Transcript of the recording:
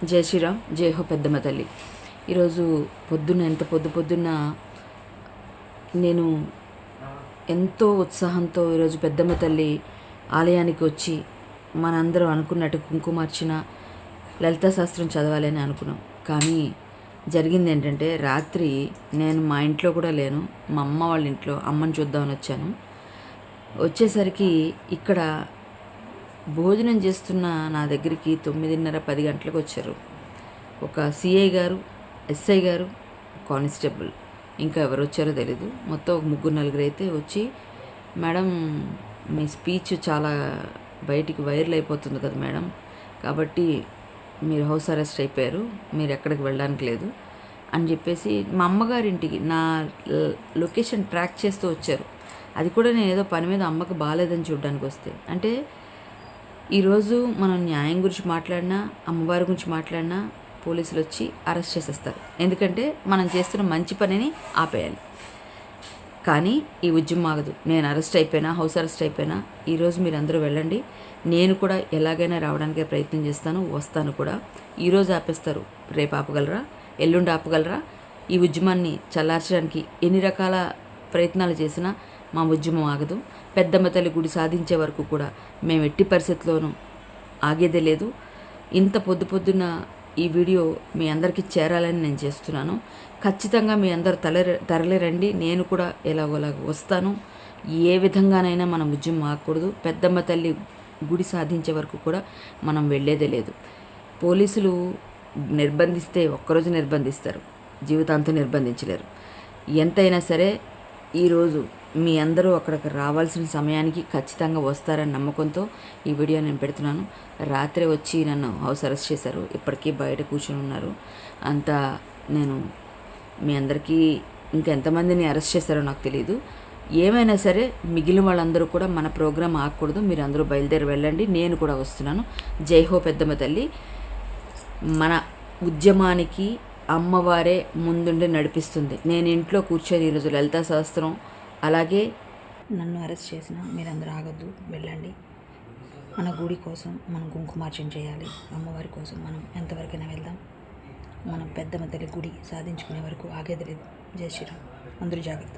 జై శ్రీరామ్, జై హో పెద్దమ్మ తల్లి. ఈరోజు పొద్దున్న ఎంత పొద్దున్న నేను ఎంతో ఉత్సాహంతో ఈరోజు పెద్దమ్మ తల్లి ఆలయానికి వచ్చి మనందరం అనుకున్నట్టు కుంకుమార్చన లలితా శాస్త్రం చదవాలని అనుకున్నాం. కానీ జరిగింది ఏంటంటే, రాత్రి నేను మా ఇంట్లో కూడా లేను, మా అమ్మ వాళ్ళ ఇంట్లో అమ్మని చూద్దామని వచ్చాను. వచ్చేసరికి ఇక్కడ భోజనం చేస్తున్న నా దగ్గరికి 9:30-10 గంటలకు వచ్చారు. ఒక సిఐ గారు, ఎస్ఐ గారు, కానిస్టేబుల్, ఇంకా ఎవరు వచ్చారో తెలీదు. మొత్తం ఒక 3-4 అయితే వచ్చి, మేడం మీ స్పీచ్ చాలా బయటికి వైరల్ అయిపోతుంది కదా మేడం, కాబట్టి మీరు హౌస్ అరెస్ట్ అయిపోయారు, మీరు ఎక్కడికి వెళ్ళడానికి లేదు అని చెప్పేసి మా అమ్మగారింటికి నా లొకేషన్ ట్రాక్ చేస్తూ వచ్చారు. అది కూడా నేను ఏదో పని మీద అమ్మకి బాగాలేదని చూడడానికి వస్తే. అంటే ఈరోజు మనం న్యాయం గురించి మాట్లాడినా, అమ్మవారి గురించి మాట్లాడినా పోలీసులు వచ్చి అరెస్ట్ చేసేస్తారు. ఎందుకంటే మనం చేస్తున్న మంచి పనిని ఆపేయాలి. కానీ ఈ ఉద్యమం ఆగదు. నేను అరెస్ట్ అయిపోయినా, హౌస్ అరెస్ట్ అయిపోయినా, ఈరోజు మీరు అందరూ వెళ్ళండి, నేను కూడా ఎలాగైనా రావడానికి ప్రయత్నం చేస్తాను, వస్తాను కూడా. ఈరోజు ఆపేస్తారు, రేపు ఆపగలరా, ఎల్లుండి ఆపగలరా? ఈ ఉద్యమాన్ని చల్లార్చడానికి ఎన్ని రకాల ప్రయత్నాలు చేసినా మా ఉద్యమం ఆగదు. పెద్దమ్మ తల్లి గుడి సాధించే వరకు కూడా మేము ఎట్టి పరిస్థితుల్లోనూ ఆగేదే లేదు. ఇంత పొద్దున్న ఈ వీడియో మీ అందరికీ చేరాలని నేను చేస్తున్నాను. ఖచ్చితంగా మీ అందరూ తరలిరండి. నేను కూడా ఎలాగోలాగ వస్తాను. ఏ విధంగానైనా మనం ఉద్యమం ఆగకూడదు. పెద్దమ్మ తల్లి గుడి సాధించే వరకు కూడా మనం వెళ్ళేదే లేదు. పోలీసులు నిర్బంధిస్తే ఒక్కరోజు నిర్బంధిస్తారు, జీవితాంతం నిర్బంధించలేరు. ఎంతైనా సరే ఈరోజు మీ అందరూ అక్కడికి రావాల్సిన సమయానికి ఖచ్చితంగా వస్తారని నమ్మకంతో ఈ వీడియో నేను పెడుతున్నాను. రాత్రి వచ్చి నన్ను హౌస్ అరెస్ట్ చేశారు, ఇప్పటికీ బయట కూర్చొని ఉన్నారు. అంతా నేను మీ అందరికీ ఇంకెంతమందిని అరెస్ట్ చేశారో నాకు తెలియదు. ఏమైనా సరే మిగిలిన వాళ్ళందరూ కూడా మన ప్రోగ్రాం ఆగకూడదు. మీరు అందరూ బయలుదేరి వెళ్ళండి, నేను కూడా వస్తున్నాను. జై హో పెద్దమ్మ తల్లి. మన ఉద్యమానికి అమ్మవారే ముందుండి నడిపిస్తుంది. నేను ఇంట్లో కూర్చొని ఈరోజు లలితా శాస్త్రం, అలాగే నన్ను అరెస్ట్ చేసిన మీరందరూ ఆగొద్దు, వెళ్ళండి. మన గుడి కోసం మనం కుంకుమార్చన చేయాలి. అమ్మవారి కోసం మనం ఎంతవరకైనా వెళ్దాం. మనం పెద్దమ్మ తల్లి గుడి సాధించుకునే వరకు ఆగేది లేదు. జై శ్రీరామ్. అందరూ జాగ్రత్త.